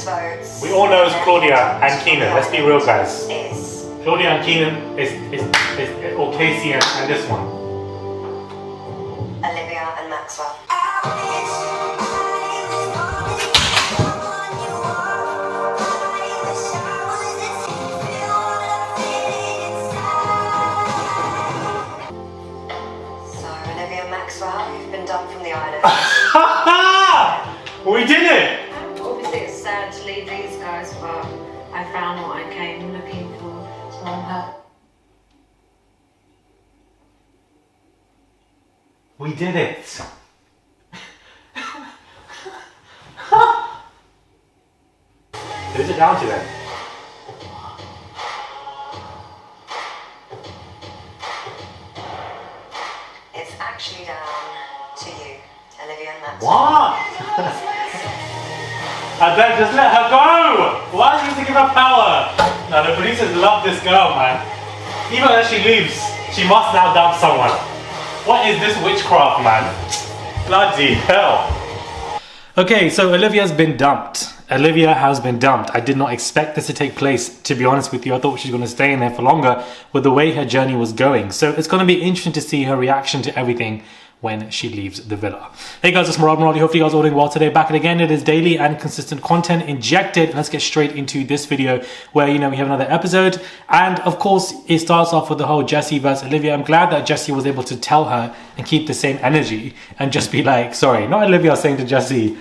most votes. We all know it's Claudia and Keenan. Let's be real, guys. Is Claudia and Keenan is or Casey and this one. Olivia and Maxwell. So Olivia and Maxwell, you've been dumped from the island. We did it! Obviously it's sad to leave these guys, but I found what I came looking for from her. We did it! Who's it down to then? It's actually down to you, Olivia and Maxwell. What? I bet just let her go! Why do you have to give her power? No, the producers love this girl, man. Even as she leaves, she must now dump someone. What is this witchcraft, man? Bloody hell. Okay, so Olivia's been dumped. Olivia has been dumped. I did not expect this to take place, to be honest with you. I thought she was going to stay in there for longer with the way her journey was going. So it's going to be interesting to see her reaction to everything when she leaves the villa. Hey guys, it's Murad Murali. Hopefully you guys are all doing well today. Back at again, it is daily and consistent content injected. And let's get straight into this video where, we have another episode. And of course, it starts off with the whole Jessie versus Olivia. I'm glad that Jessie was able to tell her and keep the same energy and just be like, sorry, not Olivia saying to Jessie,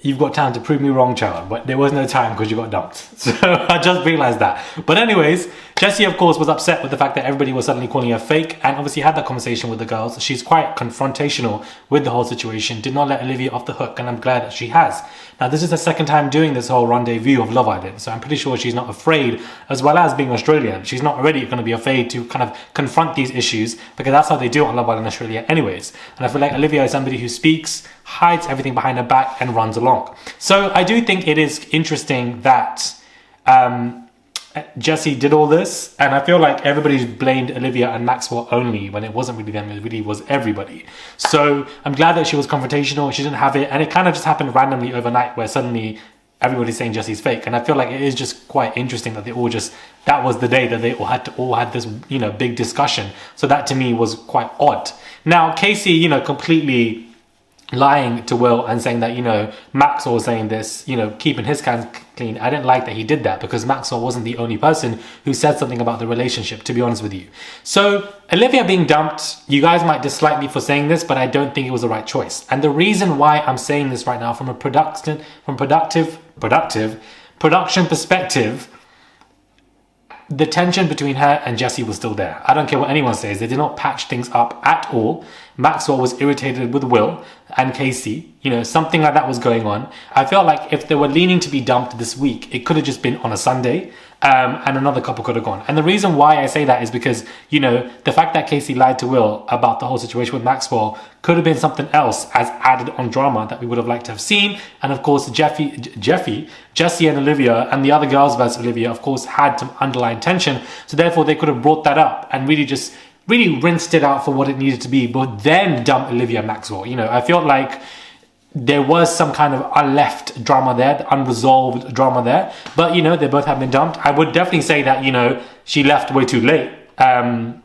you've got time to prove me wrong, child. But there was no time because you got dumped. So I just realized that. But anyways, Jessie, of course, was upset with the fact that everybody was suddenly calling her fake and obviously had that conversation with the girls. She's quite confrontational with the whole situation, did not let Olivia off the hook, and I'm glad that she has. Now, this is the second time doing this whole rendezvous of Love Island, so I'm pretty sure she's not afraid, as well as being Australian. She's not already going to be afraid to kind of confront these issues because that's how they do it on Love Island Australia anyways. And I feel like Olivia is somebody who speaks, hides everything behind her back and runs along. So I do think it is interesting that Jessie did all this, and I feel like everybody's blamed Olivia and Maxwell only when it wasn't really them, it really was everybody. So I'm glad that she was confrontational, she didn't have it, and it kind of just happened randomly overnight where suddenly everybody's saying Jessie's fake. And I feel like it is just quite interesting that that was the day that they all had this big discussion. So that to me was quite odd. Now Casey completely lying to Will and saying that Maxwell was saying this, keeping his hands clean. I didn't like that he did that because Maxwell wasn't the only person who said something about the relationship, to be honest with you. So Olivia being dumped, you guys might dislike me for saying this, but I don't think it was the right choice. And the reason why I'm saying this right now from a production perspective, the tension between her and Jessie was still there. I don't care what anyone says. They did not patch things up at all. Maxwell was irritated with Will and Casey. Something like that was going on. I felt like if they were leaning to be dumped this week, it could have just been on a Sunday. And another couple could have gone. And the reason why I say that is because, the fact that Casey lied to Will about the whole situation with Maxwell could have been something else as added on drama that we would have liked to have seen. And of course, Jessie and Olivia and the other girls versus Olivia, of course, had some underlying tension. So therefore, they could have brought that up and really rinsed it out for what it needed to be, but then dump Olivia and Maxwell. I felt like there was some kind of unleft drama there, unresolved drama there. But, they both have been dumped. I would definitely say that, she left way too late. I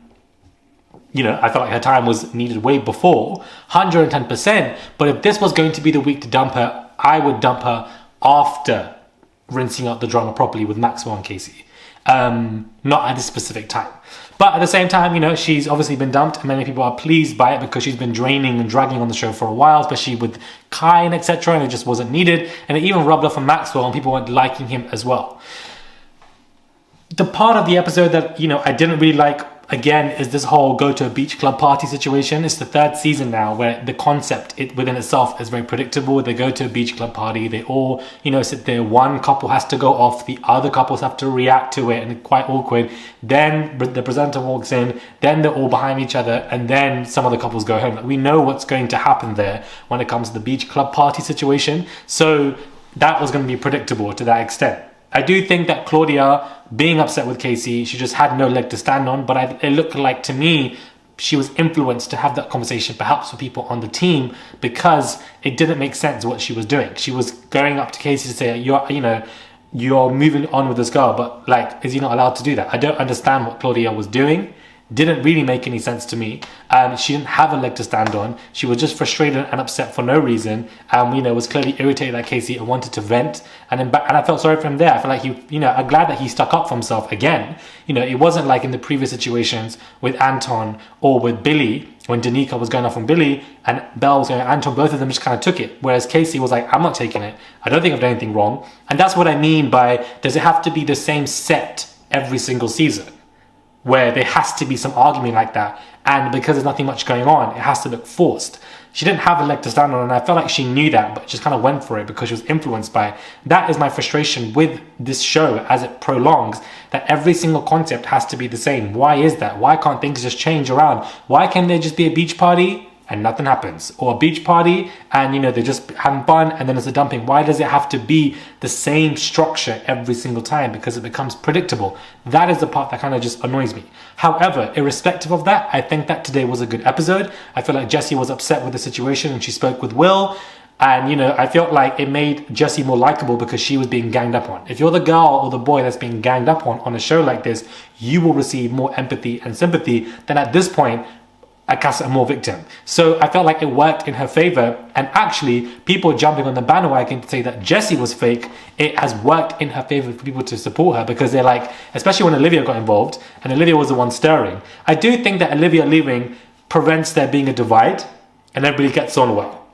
felt like her time was needed way before, 110%. But if this was going to be the week to dump her, I would dump her after rinsing out the drama properly with Maxwell and Casey. Not at a specific time. But at the same time, she's obviously been dumped and many people are pleased by it because she's been draining and dragging on the show for a while, especially with Kai and etc. And it just wasn't needed. And it even rubbed off on Maxwell and people weren't liking him as well. The part of the episode that, I didn't really like, again, is this whole go to a beach club party situation. It's the third season now where the concept within itself is very predictable. They go to a beach club party. They all, sit there. One couple has to go off. The other couples have to react to it and it's quite awkward. Then the presenter walks in. Then they're all behind each other. And then some of the couples go home. Like, we know what's going to happen there when it comes to the beach club party situation. So that was going to be predictable to that extent. I do think that Claudia being upset with Casey, she just had no leg to stand on. But it looked like to me, she was influenced to have that conversation, perhaps with people on the team, because it didn't make sense what she was doing. She was going up to Casey to say, you're moving on with this girl, but like, is he not allowed to do that? I don't understand what Claudia was doing. Didn't really make any sense to me. She didn't have a leg to stand on. She was just frustrated and upset for no reason. Was clearly irritated at Casey and wanted to vent. And I felt sorry for him there. I feel like I'm glad that he stuck up for himself again. It wasn't like in the previous situations with Anton or with Billy, when Danica was going off on Billy and Belle was going on Anton. Both of them just kind of took it. Whereas Casey was like, I'm not taking it. I don't think I've done anything wrong. And that's what I mean by, does it have to be the same set every single season, where there has to be some argument like that, and because there's nothing much going on, it has to look forced? She didn't have a leg to stand on, and I felt like she knew that, but just kind of went for it because she was influenced by it. That is my frustration with this show as it prolongs, that every single concept has to be the same. Why is that? Why can't things just change around? Why can't there just be a beach party and nothing happens? Or a beach party and they're just having fun and then it's a dumping? Why does it have to be the same structure every single time? Because it becomes predictable. That is the part that kind of just annoys me. However, irrespective of that, I think that today was a good episode. I feel like Jessie was upset with the situation and she spoke with Will. And, I felt like it made Jessie more likable because she was being ganged up on. If you're the girl or the boy that's being ganged up on a show like this, you will receive more empathy and sympathy than at this point a cast a more victim. So I felt like it worked in her favor, and actually people jumping on the bandwagon to say that Jessie was fake, it has worked in her favor for people to support her, because they're like, especially when Olivia got involved and Olivia was the one stirring. I do think that Olivia leaving prevents there being a divide and everybody gets on well.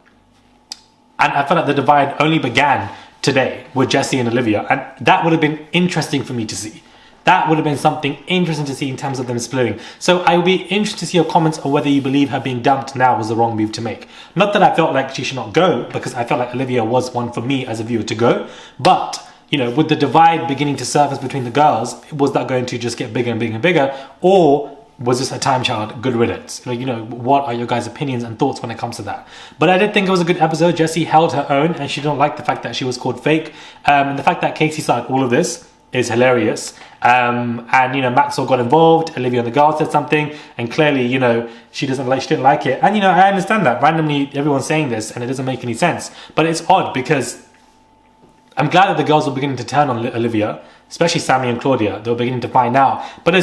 And I felt like the divide only began today with Jessie and Olivia, and that would have been interesting for me to see. That would have been something interesting to see in terms of them splitting. So I would be interested to see your comments on whether you believe her being dumped now was the wrong move to make. Not that I felt like she should not go, because I felt like Olivia was one for me as a viewer to go. But, with the divide beginning to surface between the girls, was that going to just get bigger and bigger and bigger? Or was this a time child? Good riddance. What are your guys' opinions and thoughts when it comes to that? But I did think it was a good episode. Jessie held her own, and she didn't like the fact that she was called fake. And the fact that Casey started all of this is hilarious. Maxwell got involved, Olivia and the girl said something, and clearly, she didn't like it. And I understand that. Randomly, everyone's saying this, and it doesn't make any sense. But it's odd, because I'm glad that the girls were beginning to turn on Olivia, especially Sammy and Claudia. They were beginning to find out. But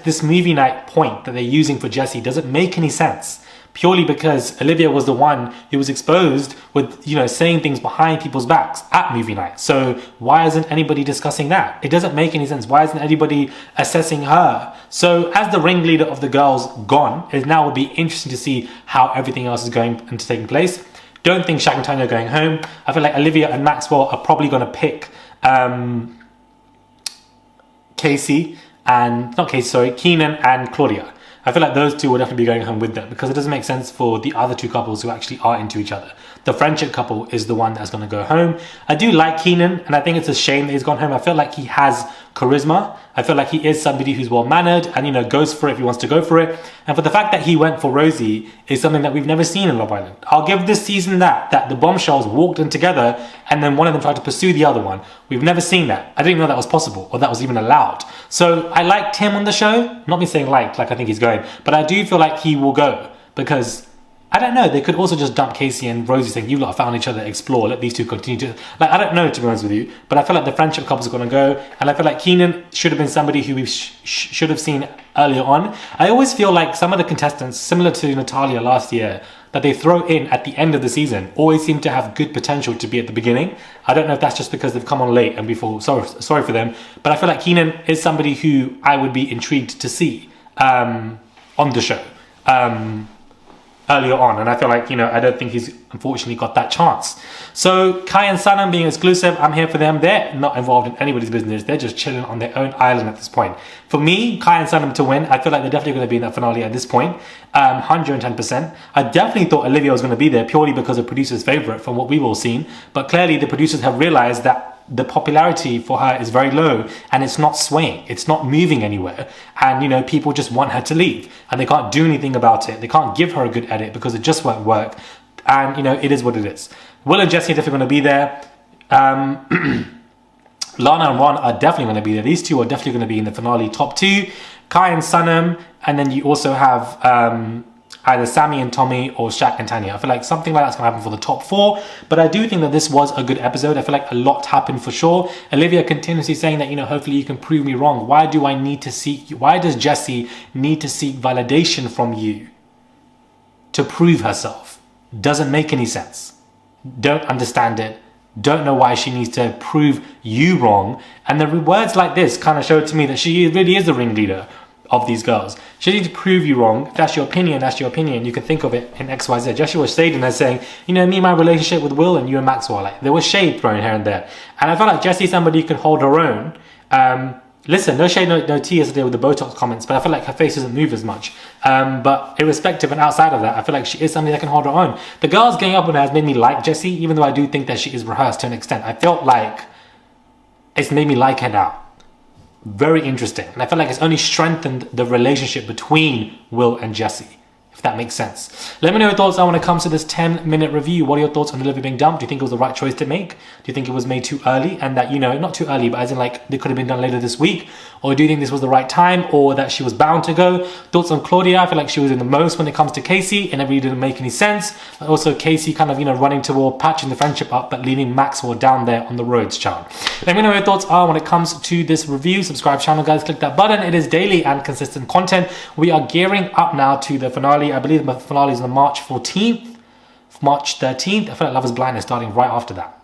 this movie night point that they're using for Jessie doesn't make any sense. Purely because Olivia was the one who was exposed with, saying things behind people's backs at movie night. So why isn't anybody discussing that? It doesn't make any sense. Why isn't anybody assessing her? So as the ringleader of the girls gone, it now would be interesting to see how everything else is going and taking place. Don't think Shaq and Tanya are going home. I feel like Olivia and Maxwell are probably going to pick Keenan and Claudia. I feel like those two will definitely be going home with them, because it doesn't make sense for the other two couples who actually are into each other. The friendship couple is the one that's going to go home. I do like Keenan, and I think it's a shame that he's gone home. I feel like he has charisma. I feel like he is somebody who's well-mannered and, goes for it if he wants to go for it. And for the fact that he went for Rosie is something that we've never seen in Love Island. I'll give this season that the bombshells walked in together and then one of them tried to pursue the other one. We've never seen that. I didn't know that was possible or that was even allowed. So I liked him on the show. Not me saying like I think he's going, but I do feel like he will go, because I don't know, they could also just dump Casey and Rosie, saying, you lot have found each other, explore, let these two continue to... I don't know, to be honest with you, but I feel like the friendship couples are going to go, and I feel like Keenan should have been somebody who we should have seen earlier on. I always feel like some of the contestants, similar to Natalia last year, that they throw in at the end of the season, always seem to have good potential to be at the beginning. I don't know if that's just because they've come on late and we feel sorry for them, but I feel like Keenan is somebody who I would be intrigued to see on the show. Earlier on, and I feel like, I don't think he's unfortunately got that chance. So Kai and Sanam being exclusive, I'm here for them. They're not involved in anybody's business. They're just chilling on their own island at this point. For me, Kai and Sanam to win, I feel like they're definitely going to be in that finale at this point. 110%. I definitely thought Olivia was going to be there purely because of producer's favourite from what we've all seen, but clearly the producers have realised that the popularity for her is very low and it's not swaying, it's not moving anywhere, and people just want her to leave and they can't do anything about it. They can't give her a good edit because it just won't work, and it is what it is. Will and Jessie are definitely going to be there. Lana and Ron are definitely going to be there. These two are definitely going to be in the finale top 2. Kai and Sanam, and then you also have either Sammy and Tommy or Shaq and Tanya. I feel like something like that's going to happen for the top 4, but I do think that this was a good episode. I feel like a lot happened for sure. Olivia continuously saying that, you know, hopefully you can prove me wrong. Why does Jessie need to seek validation from you to prove herself? Doesn't make any sense. Don't understand it. Don't know why she needs to prove you wrong. And the words like this kind of showed to me that she really is the ringleader of these girls. She needs to prove you wrong. If that's your opinion, that's your opinion. You can think of it in XYZ. Joshua was shading her saying, you know, me and my relationship with Will and you and Maxwell, like there was shade thrown here and there. And I felt like Jessie's somebody who can hold her own. Listen, no shade, no tea yesterday with the Botox comments, but I feel like her face doesn't move as much. But irrespective and outside of that, I feel like she is somebody that can hold her own. The girls getting up on her has made me like Jessie, even though I do think that she is rehearsed to an extent. I felt like it's made me like her now. Very interesting. And I feel like it's only strengthened the relationship between Will and Jessie, if that makes sense. Let me know your thoughts when it comes to this 10-minute review. What are your thoughts on Olivia being dumped? Do you think it was the right choice to make? Do you think it was made too early and that, you know, not too early, but as in like they could have been done later this week? Or do you think this was the right time or that she was bound to go? Thoughts on Claudia? I feel like she was in the most when it comes to Casey and it really didn't make any sense. Also Casey kind of, you know, running toward patching the friendship up but leaving Maxwell down there on the roads, child. Let me know what your thoughts are when it comes to this review. Subscribe channel, guys. Click that button. It is daily and consistent content. We are gearing up now to the finale. I believe the finale is on March 14th, March 13th. I feel like Love is Blind is starting right after that.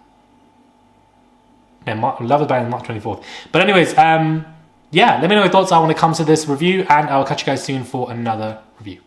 Yeah, Love is Blind is March 24th. But anyways, yeah, let me know your thoughts are when it comes to this review, and I'll catch you guys soon for another review.